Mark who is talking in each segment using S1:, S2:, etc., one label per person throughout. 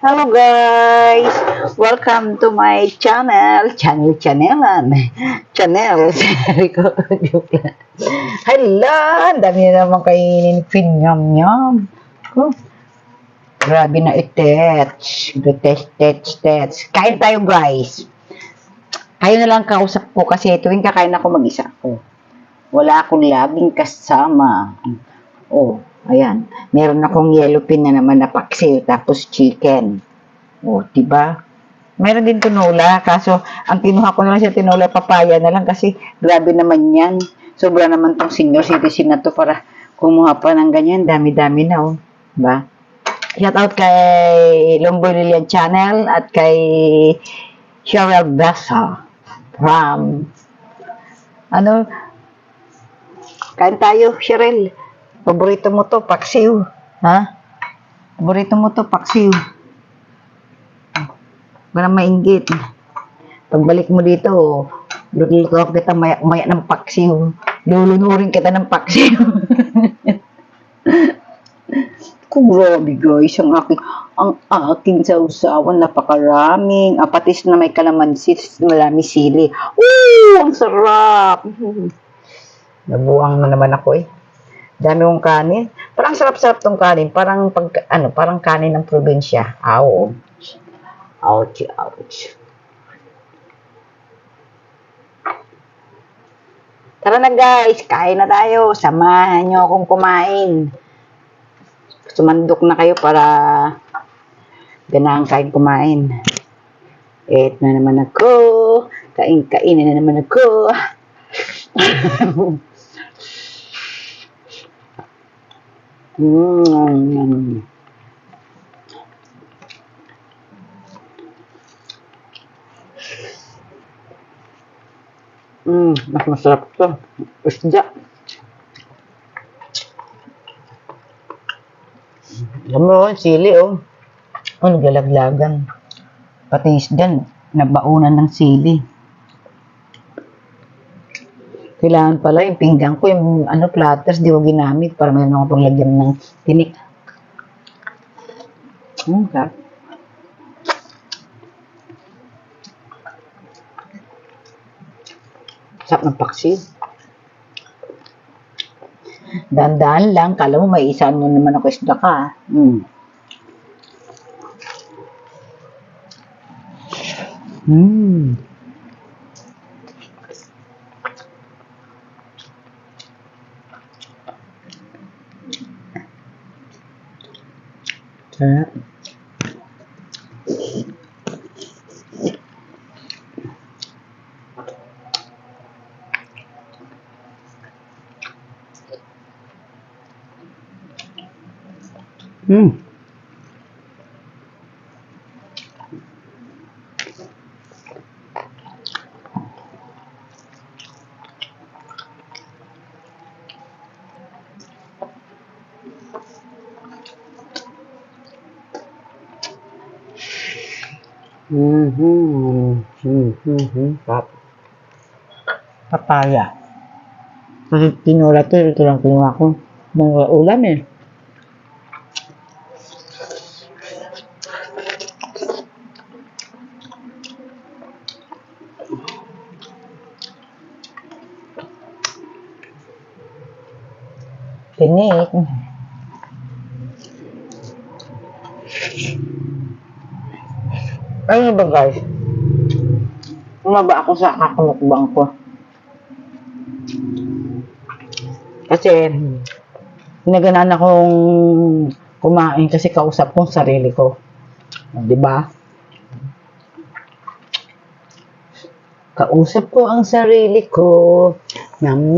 S1: Hello guys! Welcome to my channel. Chanelan. Channel. Sabi ko, joke lang. Hello! Ang dami na naman kainin. Pinyam-nyam. Oh, grabe na itets. Tets. Kain tayo guys. Kayo na lang kausap ko kasi tuwing kakain ako mag-isa ko. Wala akong laging kasama. Oh, ayan. Meron akong yellow pin na naman na paksiw tapos chicken. Oh, 'di ba? Meron din tinola, kaso ang kinuha ko na lang sa tinola papaya na lang kasi grabe naman 'yan. Sobra naman tong senior citizen na to para kumuha pa ng ganyan, dami-dami na oh, 'di ba? Shout out kay Longboy Lilian Channel at kay Cheryl Bessa from ano, kain tayo, Cheryl. Paborito mo to, paksiw. Ha? Paborito mo to, paksiw. Para mainggit. Pagbalik mo dito, luluto kita maya ng paksiw. Lulunurin kita ng paksiw. Kung grabe guys, ang aking sausawan, napakaraming. Patis na may kalamansi, marami sili. Ang sarap! Nabuang na naman ako eh. Dami kong kanin. Parang sarap-sarap tong kanin. Parang parang kanin ng probinsya. Ouch. Tara na guys, kain na tayo. Samahan nyo akong kumain. Sumandok na kayo para ganahan kain kumain. Eat na naman ako. Kain-kainin na naman ako. mm. Mas masarap to. Isda. Alam mo, sili oh. Naglalaglagan. Pati isda, nabaunan ng sili. Kailangan pala yung pinggan ko, yung platters, di ko ginamit para mayroon ako pang lagyan ng tinik. Sarap. Sarap ng paksiw. Dahan-dahan lang, kala mo may isa mo naman ako isda ka. Sarap. Sarap. Papaya. Kasi tinola to, ito lang kinuha ko. Mga ulam eh. Tinik. Ano ba guys? Umaba ako sa kakamukbang ko. Kasi, naganan akong kumain kasi kausap kong sarili ko. Di ba? Kausap ko ang sarili ko. Nam.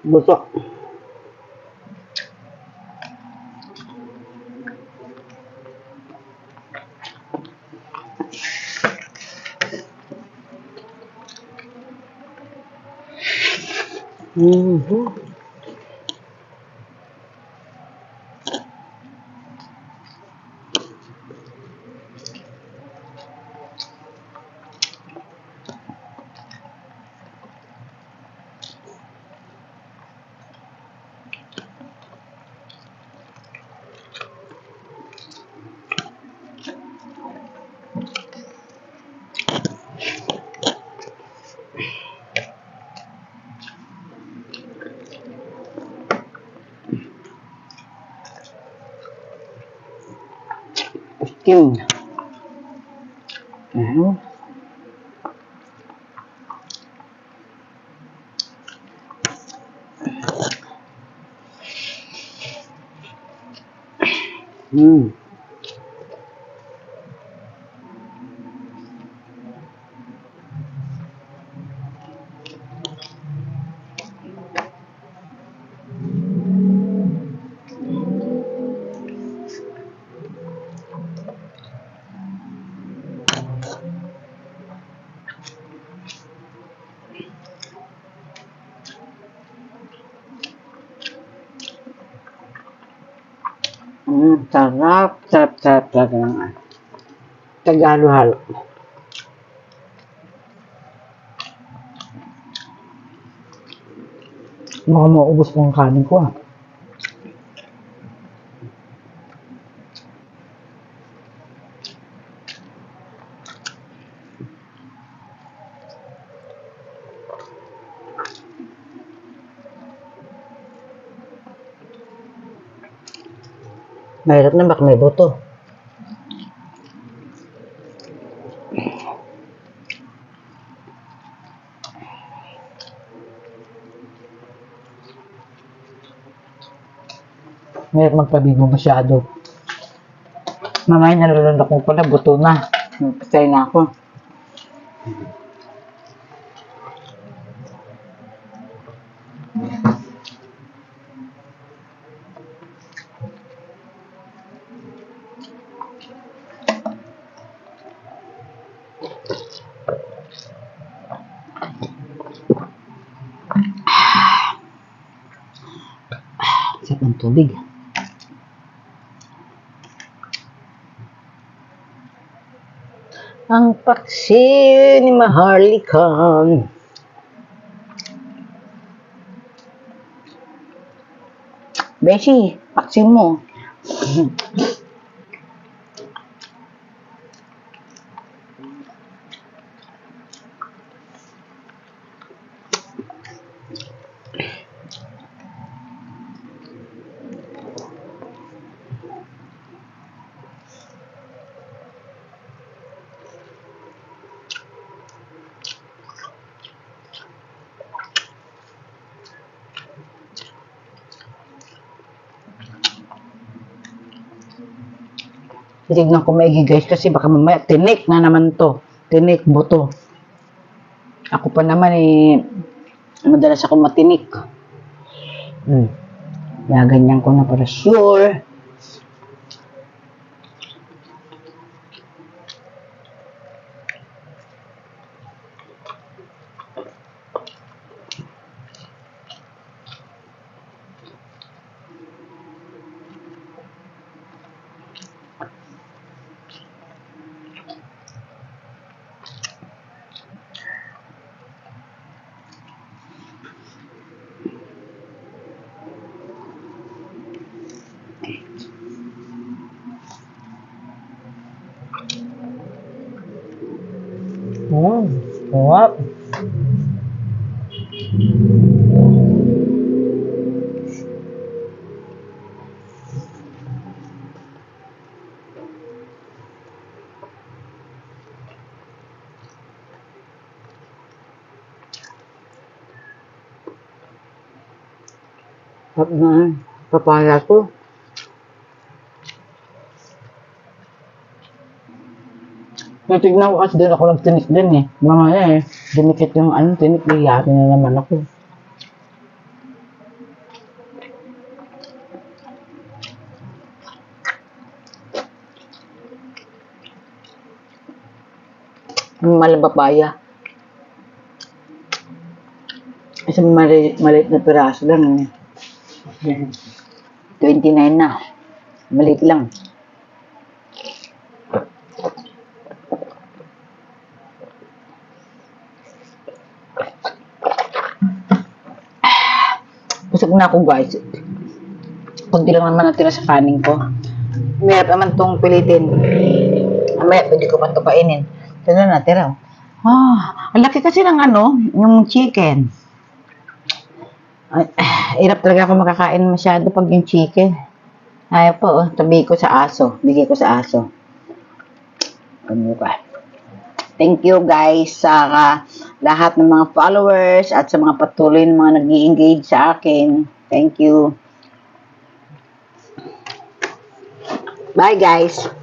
S1: Busok. chicken. Mhm. Hmm. Sarap, sarap, sarap talaga ng Tagalog-halo. Baka maubos mo ang kanin ko ah. Mahirap na baka may buto. Mahirap magpabigo masyado. Mamaya nalulunok mo pala, buto na. Patay na ako. Sarap ng tubig. Ang paksi ni Maharlika. Beshi, paksi mo. Titignan ko maigi guys kasi baka mamaya tinik na naman to. Tinik, buto. Ako pa naman madalas ako matinik. Ganyan ko na para sure. Sarap. Sarap na papaya ko. Natignan ko kasi din ako nagtinik din Mamaya dumikit yung tinik, liyatin na naman ako. Malang papaya. Isang maliit na piraso lang 29 na. Maliit lang. Busog na ako guys. Kunti lang naman natira sa kanin ko. Mayroon naman tong pilitin. Mamaya pwede ko pa ito kainin. Ito na natira. Ang laki kasi ng yung chicken. Hirap talaga ako makakain masyado pag yung chicken. Ayaw po, tabi ko sa aso. Bigay ko sa aso. Kamuka. Thank you guys sa lahat ng mga followers at sa mga patuloy na mga nag-i-engage sa akin. Thank you. Bye guys.